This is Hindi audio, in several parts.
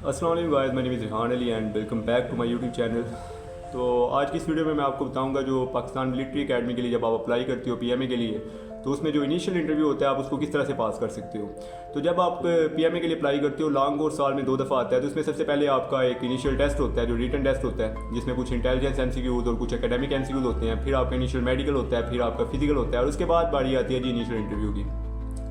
अस्सलाम वालेकुम guys, my name is Rihan Ali and welcome back to my YouTube channel. तो आज की इस वीडियो में मैं आपको बताऊंगा जो पाकिस्तान मिलिट्री एकेडमी के लिए जब आप अप्लाई करते हो पीएमए के लिए, तो उसमें जो इनिशियल इंटरव्यू होता है आप उसको किस तरह से पास कर सकते हो। तो जब आप पीएमए के लिए अप्लाई करते हो, लॉन्ग कोर्स साल में 2 दफ़ा आता है, तो उसमें सबसे पहले आपका एक इनिशियल टेस्ट होता है जो रिटन टेस्ट होता है, जिसमें कुछ इंटेलिजेंस एमसीक्यूज और कुछ एकेडमिक एमसीक्यूज होते हैं। फिर आपका इनिशियल मेडिकल होता है, फिर आपका फिजिकल होता है और उसके बाद बारी आती है जी इनिशियल इंटरव्यू की।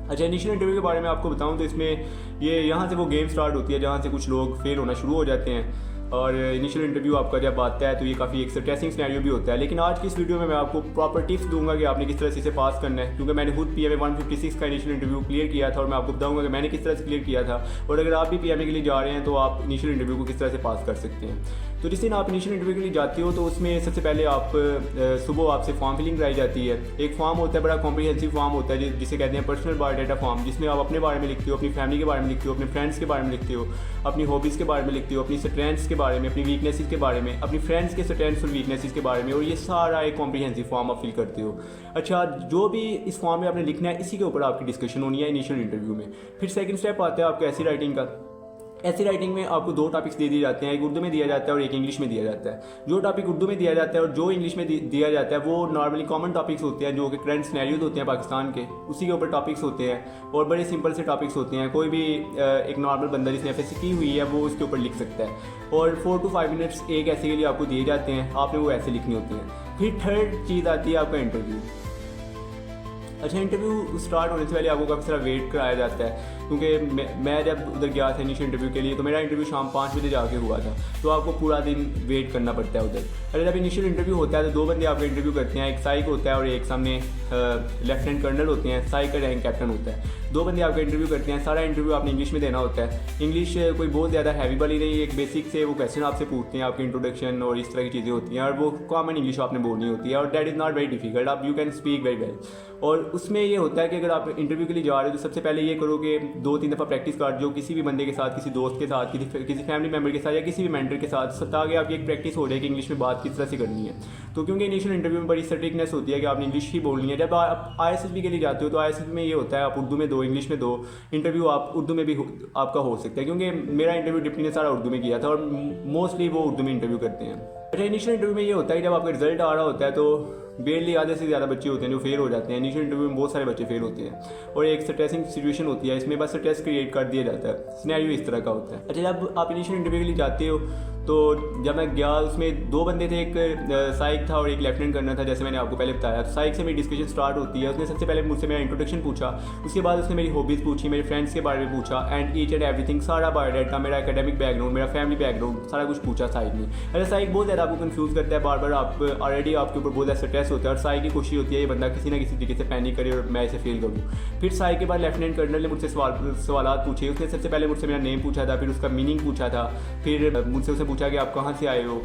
अच्छा, इनिशियल इंटरव्यू के बारे में आपको बताऊं तो इसमें ये यहाँ से वो गेम स्टार्ट होती है जहाँ से कुछ लोग फेल होना शुरू हो जाते हैं। और इनिशियल इंटरव्यू आपका जब आता है तो ये काफ़ी एक स्ट्रेसिंग सिनेरियो भी होता है। लेकिन आज की इस वीडियो में मैं आपको प्रॉपर टिप्स दूंगा कि आपने किस तरह से इसे पास करना है, क्योंकि मैंने खुद पीएमए 156 का इनिशियल इंटरव्यू क्लियर किया था और मैं आपको बताऊंगा कि मैंने किस तरह से क्लियर किया था। और अगर आप भी पीएमए के लिए जा रहे हैं तो आप इनिशियल इंटरव्यू को किस तरह से पास कर सकते हैं। तो जिस दिन आप इनिशियल इंटरव्यू के लिए जाते हो तो उसमें सबसे पहले आप सुबह आपसे फॉर्म फिलिंग कराई जाती है। एक फॉर्म होता है, बड़ा कॉम्प्रिहेंसिव फॉर्म होता है जिसे कहते हैं पर्सनल बायोडाटा फॉर्म, जिसमें आप अपने बारे में लिखते हो, अपनी फैमिली के बारे में लिखते हो, अपने फ्रेंड्स के बारे में लिखते हो, अपनी हॉबीज़ के बारे में लिखते हो, अपनी स्ट्रेंथ्स के बारे में, अपनी वीकनेसेस के बारे में, अपनी फ्रेंड्स के स्ट्रेंथ्स और वीकनेसेस के बारे में, और ये सारा एक कॉम्प्रिहेंसिव फॉर्म आप फिल करते हो। अच्छा, जो भी इस फॉर्म में आपने लिखना है इसी के ऊपर आपकी डिस्कशन होनी है इनिशियल इंटरव्यू में। फिर सेकंड स्टेप आता है आपका ऐसी राइटिंग का। ऐसी राइटिंग में आपको 2 टॉपिक्स दे दिए जाते हैं, एक उर्दू में दिया जाता है और एक इंग्लिश में दिया जाता है। जो टॉपिक उर्दू में दिया जाता है और जो इंग्लिश में दिया जाता है वो नॉर्मली कॉमन टॉपिक्स होते हैं जो कि करंट सिनेरियोज होते हैं पाकिस्तान के, उसी के ऊपर टॉपिक्स होते हैं और बड़े सिंपल से टॉपिक्स होते हैं। कोई भी एक नॉर्मल बंदा जिसने एफएससी की हुई है वो उसके ऊपर लिख सकता है। और 4 to 5 मिनट्स एक ऐसे के लिए आपको दिए जाते हैं, आपने वो ऐसे लिखनी होती हैं। फिर थर्ड चीज़ आती है आपका इंटरव्यू। अच्छा, इंटरव्यू स्टार्ट होने से पहले आपको काफ़ी सारा वेट कराया जाता है, क्योंकि मैं जब उधर गया था इनिशियल इंटरव्यू के लिए तो मेरा इंटरव्यू शाम 5 बजे जाके हुआ था, तो आपको पूरा दिन वेट करना पड़ता है उधर। अरे जब इनिशियल इंटरव्यू होता है तो 2 बंदे आपका इंटरव्यू करते हैं, एक साइक होता है और एक सामने लेफ्टिनेंट कर्नल होते हैं, साइक का रैंक कैप्टन होता है। 2 बंदे आपका इंटरव्यू करते हैं, सारा इंटरव्यू आपने इंग्लिश में देना होता है। इंग्लिश कोई बहुत ज़्यादा हैवी वाली नहीं, एक बेसिक से वो क्वेश्चन आपसे पूछते हैं, आपकी इंट्रोडक्शन और इस तरह की चीज़ें होती हैं, और वो कॉमन इंग्लिश आपने बोलनी होती है और that is not very difficult, आप you can speak very well. और उसमें ये होता है कि अगर आप इंटरव्यू के लिए जा रहे हो तो सबसे पहले ये करो कि 2-3 दफ़ा प्रैक्टिस कर जो किसी भी बंदे के साथ, किसी दोस्त के साथ, किसी फैमिली मेम्बर के साथ या किसी भी मेंटर के साथ, ताकि आपकी एक प्रैक्टिस हो जाए कि इंग्लिश में बात किस तरह से करनी है। तो क्योंकि इनिशियल इंटरव्यू में बड़ी स्ट्रिक्टनेस होती है कि आपने इंग्लिश ही बोलनी है। जब आप आईएसएसबी के लिए जाते हो तो आईएसएसबी में ये होता है आप उर्दू में 2, इंग्लिश में 2, इंटरव्यू आप उर्दू में भी आपका हो सकता है, क्योंकि मेरा इंटरव्यू डिप्टी ने सारा उर्दू में किया था और मोस्टली वो उर्दू में इंटरव्यू करते हैं। अच्छा, इनिशियल इंटरव्यू में ये होता है जब आपका रिजल्ट आ रहा होता है तो बेरली आधे से ज़्यादा बच्चे होते हैं जो फेल हो जाते हैं। इनिशियल इंटरव्यू में बहुत सारे बच्चे फेल होते हैं और एक स्ट्रेसिंग सिचुएशन होती है, इसमें बस स्ट्रेस क्रिएट कर दिया जाता है। सिनेरियो इस तरह का होता है। अच्छा, जब आप इनिशियल इंटरव्यू के लिए जाते हो तो जब मैं गया उसमें 2 बंदे थे, एक साइक था और एक लेफ्टिनेंट कर्नल था, जैसे मैंने आपको पहले बताया। तो साइक से मेरी डिस्कशन स्टार्ट होती है। उसने सबसे पहले मुझसे मेरा इंट्रोडक्शन पूछा, उसके बाद उसने मेरी हॉबीज़ पूछी, मेरे फ्रेंड्स के बारे में पूछा एंड ईच एंड एवरीथिंग, सारा बायोडाटा, मेरा एकेडमिक बैकग्राउंड, मेरा फैमिली बैकग्राउंड, सारा कुछ पूछा साइक ने। अरे साइक बहुत ज़्यादा आपको कंफ्यूज करता है, बार बार आप ऑलरेडी आपके ऊपर बहुत ज़्यादा स्ट्रेस होता है और साइक की कोशिश होती है ये बंदा किसी ना किसी तरीके से पैनिक करे और मैं इसे फेल करूँ। फिर साइक के बाद लेफ्टिनेंट कर्नल ने मुझसे सवाल पूछे। उसने सबसे पहले मुझसे मेरा नेम पूछा था, फिर उसका मीनिंग पूछा था, फिर मुझसे उसने पूछा कि आप कहाँ से आए हो,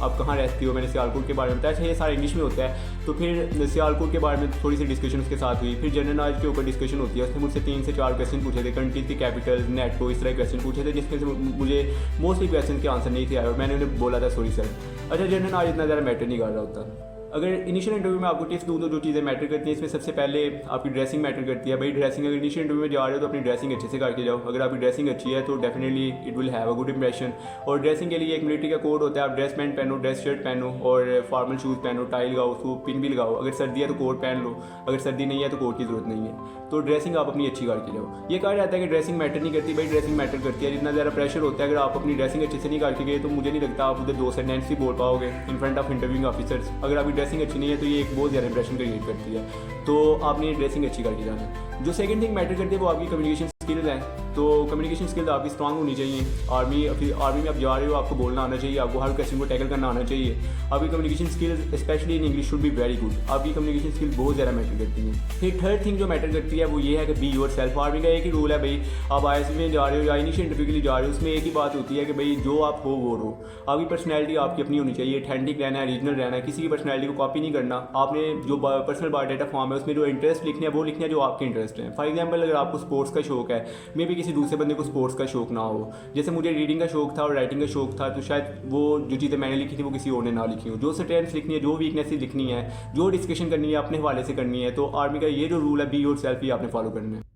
आप कहाँ रहती हो। मैंने सियालकोट के बारे में बताया। अच्छा, ये सारा इंग्लिश में होता है। तो फिर सियालकोट के बारे में थोड़ी सी डिस्कशन उसके साथ हुई। फिर जनरल नॉलेज के ऊपर डिस्कशन होती है। उसने मुझसे 3 से 4 क्वेश्चन पूछे थे, कंट्रीज की कैपिटल, नेटो, इस तरह क्वेश्चन पूछे थे, जिसमें से मुझे मोस्टली क्वेश्चन के आंसर नहीं थे आए और मैंने उन्हें बोला था सॉरी सर। अच्छा, जनरल नॉलेज इतना ज़्यादा मैटर नहीं कर रहा होता। अगर इनिशियल इंटरव्यू में आपको टिप्स दूँ तो जो चीज़ें मैटर करती हैं इसमें सबसे पहले आपकी ड्रेसिंग मैटर करती है। भाई ड्रेसिंग, अगर इनिशियल इंटरव्यू में जा रहे हो तो अपनी ड्रेसिंग अच्छे से करके जाओ। अगर आपकी ड्रेसिंग अच्छी है तो definitely it will have a good impression. और ड्रेसिंग के लिए एक मिलिट्री का कोड होता है, आप ड्रेस पैंट पहनो, ड्रेस शर्ट पहनो और फॉर्मल शूज़ पहनो, टाई लगाओ, उसको पिन भी लगाओ। अगर सर्दी है तो कोट पहन लो, अगर सर्दी नहीं है तो कोट की ज़रूरत नहीं है। तो ड्रेसिंग आप अपनी अच्छी करके जाओ। ये कहा जाता है कि ड्रेसिंग मैटर नहीं करती, भाई ड्रेसिंग मैटर करती है। जितना ज़्यादा प्रेशर होता है, अगर आप अपनी ड्रेसिंग अच्छे से नहीं करके गए तो मुझे नहीं लगता आप उधर 2 सेंटेंस ही बोल पाओगे in front of interviewing officers. अगर आपकी ड्रेसिंग अच्छी नहीं है तो ये एक बहुत ज़्यादा इंप्रेशन क्रिएट करती है, तो आपने ड्रेसिंग अच्छी करके जाना है। जो सेकंड थिंग मैटर करती है वो आपकी कम्युनिकेशन स्किल्स हैं। तो कम्युनिकेशन स्किल्स आपकी स्ट्रांग होनी चाहिए। आर्मी में आप जा रहे हो, आपको बोलना आना चाहिए, आपको हर क्वेश्चन को टैकल करना आना चाहिए। आपकी communication skills specially in English should be very good. आपकी कम्युनिकेशन स्किल्स बहुत ज़्यादा मैटर करती हैं। फिर थर्ड थिंग जो मैटर करती है वो ये है कि बी योर सेल्फ। आर्मी का एक ही रूल है, भाई आप आईएसएफ में जा रहे हो या इनिशियल इंटरव्यू के लिए जा रहे हो, उसमें एक ही बात होती है कि भाई जो आप हो वो रहो। आपकी पर्सनैलिटी आपकी अपनी होनी चाहिए, ऑथेंटिक रहना है, रीजनल रहना है, किसी की पर्सनैलिटी को कॉपी नहीं करना। आपने जो पर्सनल बायोडाटा फॉर्म है उसमें जो इंटरेस्ट लिखने हैं वो लिखने हैं जो आपके इंटरेस्ट हैं। फॉर एग्जाम्पल, अगर आपको स्पोर्ट्स का शौक है, मे बी किसी दूसरे बंदे को स्पोर्ट्स का शौक ना हो, जैसे मुझे रीडिंग का शौक था और राइटिंग का शौक था, तो शायद वो जो चीज़ें मैंने लिखी थी वो किसी और ने ना लिखी हो। जो स्ट्रेंथ्स लिखनी है, जो वीकनेसेस लिखनी है, जो डिस्कशन करनी है अपने हवाले से करनी है। तो आर्मी का ये जो रूल है बी योर सेल्फ, ही आपने फॉलो करना है।